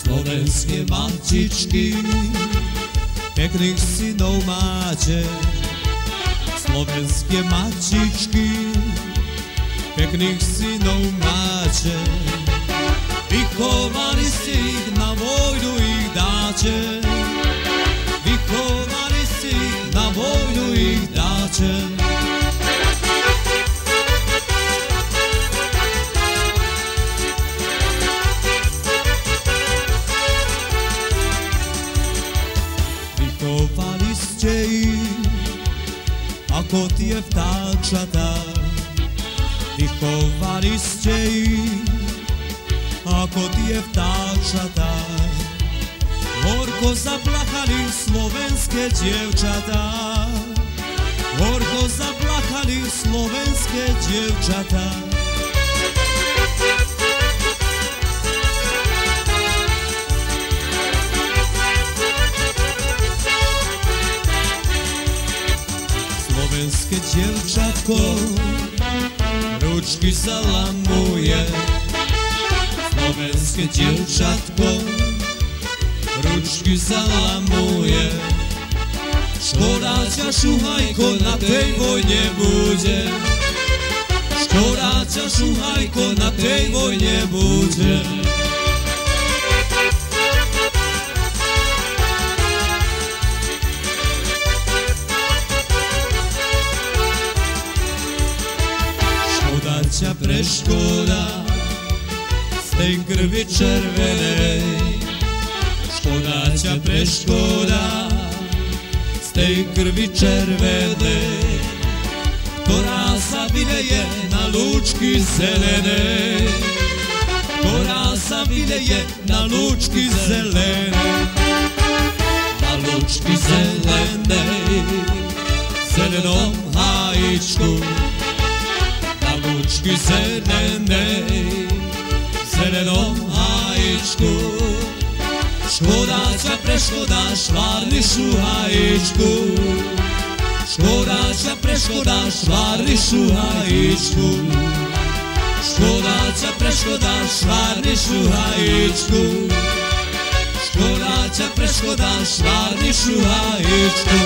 Slovenské matičky, pekných synov máte. Slovenské matičky, pekných synov máte. Vychovali ste ich, na vojnu ich dáte. Vychovali ste ich, na vojnu ich dáte. Vychovali ste ich ako tie vtáčatá. Vychovali ste ich ako tie vtáčatá. Horko zaplakali slovenské dievčatá. Horko zaplakali slovenské dievčatá. Slovenské dievčatko ručky zalamuje. Slovenské dievčatko ručky zalamuje. Škoda ťa, šuhajko, na tej vojne bude. Škoda ťa, šuhajko, na tej vojne bude. Škoda ťa, preškoda z tej krvi červenej. Škoda ťa, preškoda z tej krvi červenej, ktorá sa vyleje na lúčky zelenej. Ktorá sa vyleje na lúčky zelenej. Na lúčky zelenej, v zelenom hájičku. Na lúčky zelenej, v zelenom hájičku. Škoda ťa, preškoda, švárny šuhajičku. Škoda ťa, preškoda, švárny šuhajičku. Škoda ťa, preškoda, švárny šuhajičku. Škoda ťa, preškoda, švárny šuhajičku.